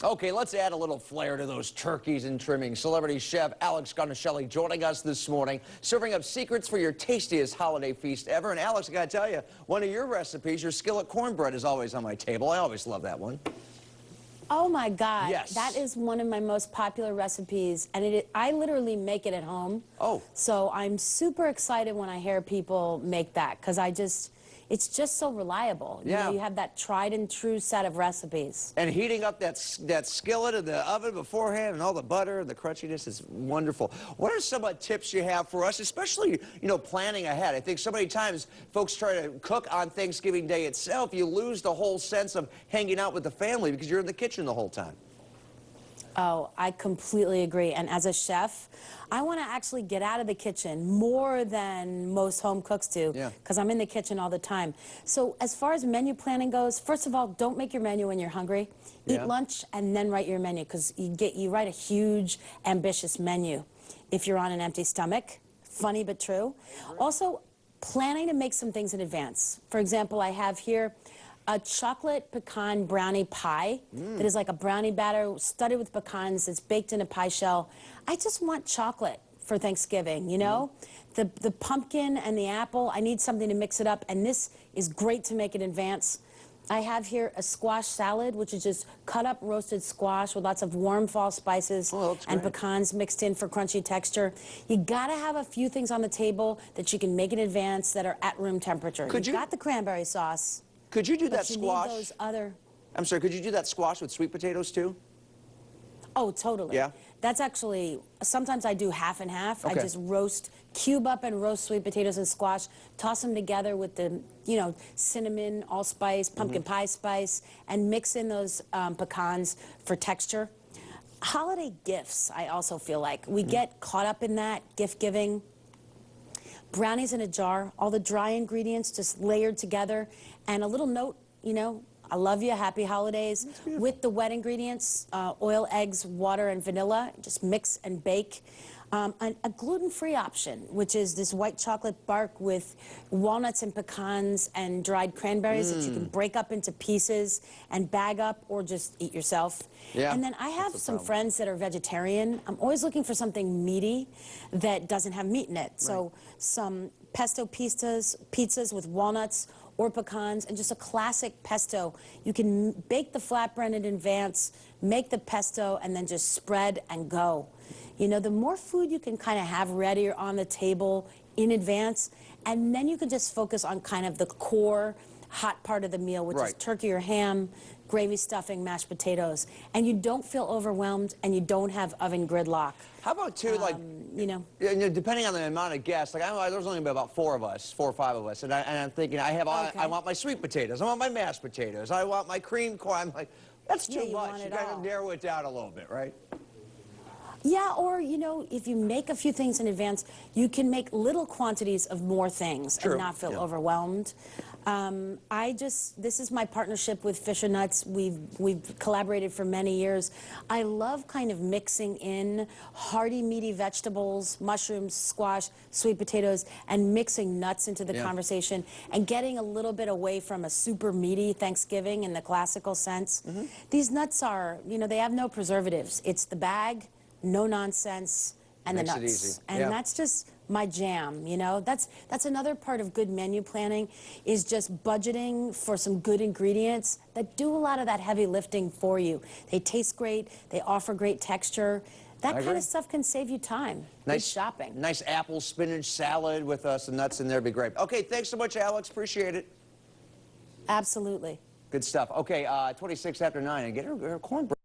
Okay, let's add a little flair to those turkeys and trimmings. Celebrity chef Alex Garnaschelli joining us this morning, serving up secrets for your tastiest holiday feast ever. And Alex, I gotta tell you, one of your recipes, your skillet cornbread, is always on my table. I always love that one. Oh my God, yes. That is one of my most popular recipes, and I literally make it at home. Oh. So I'm super excited when I hear people make that, because it's just so reliable. Yeah. You know, you have that tried and true set of recipes. And heating up that skillet in the oven beforehand and all the butter and the crunchiness is wonderful. What are some tips you have for us, especially, planning ahead? I think so many times folks try to cook on Thanksgiving Day itself. You lose the whole sense of hanging out with the family because you're in the kitchen the whole time. Oh, I completely agree. And as a chef, I want to actually get out of the kitchen more than most home cooks do, because I'm in the kitchen all the time. So as far as menu planning goes, first of all, don't make your menu when you're hungry. Eat lunch and then write your menu, because you write a huge, ambitious menu if you're on an empty stomach. Funny but true. Also, planning to make some things in advance. For example, I have here a chocolate pecan brownie pie that is like a brownie batter studded with pecans. It's baked in a pie shell. I just want chocolate for Thanksgiving, you know? The pumpkin and the apple, I need something to mix it up, and this is great to make in advance. I have here a squash salad, which is just cut up roasted squash with lots of warm fall spices and pecans mixed in for crunchy texture. You gotta have a few things on the table that you can make in advance that are at room temperature. You've got the cranberry sauce. Could you do that squash? Need those other... I'm sorry, could you do that squash with sweet potatoes too? Oh, totally. Yeah? That's actually, sometimes I do half and half. I just cube up and roast sweet potatoes and squash, toss them together with the, cinnamon, allspice, pumpkin pie spice, and mix in those pecans for texture. Holiday gifts, I also feel like. We get caught up in that, gift giving. Brownies in a jar, all the dry ingredients just layered together, and a little note, I love you, happy holidays, with the wet ingredients, oil, eggs, water, and vanilla. Just mix and bake. A gluten-free option, which is this white chocolate bark with walnuts and pecans and dried cranberries that you can break up into pieces and bag up or just eat yourself. Yeah, and then I have some friends that are vegetarian. I'm always looking for something meaty that doesn't have meat in it. So some pesto pizzas with walnuts or pecans, and just a classic pesto. You can bake the flatbread in advance, make the pesto, and then just spread and go. The more food you can kind of have ready or on the table in advance, and then you can just focus on kind of the core hot part of the meal, which is turkey or ham, gravy, stuffing, mashed potatoes. And you don't feel overwhelmed, and you don't have oven gridlock. How about, too, depending on the amount of guests, there's only about 4 or 5 of us, and I'm thinking, I want my sweet potatoes, I want my mashed potatoes, I want my cream corn. I'm like, that's too much. You got to narrow it down a little bit, right? Yeah, or, if you make a few things in advance, you can make little quantities of more things and not feel overwhelmed. This is my partnership with Fisher Nuts. We've collaborated for many years. I love kind of mixing in hearty, meaty vegetables, mushrooms, squash, sweet potatoes, and mixing nuts into the conversation and getting a little bit away from a super meaty Thanksgiving in the classical sense. These nuts are, they have no preservatives. It's the bag, no nonsense, and the nuts. And that's just my jam, That's another part of good menu planning, is just budgeting for some good ingredients that do a lot of that heavy lifting for you. They taste great, they offer great texture. That kind of stuff can save you time. Nice shopping. Nice apple spinach salad with some nuts in there would be great. Okay, thanks so much, Alex. Appreciate it. Absolutely. Good stuff. Okay, 26 after 9, and get her cornbread.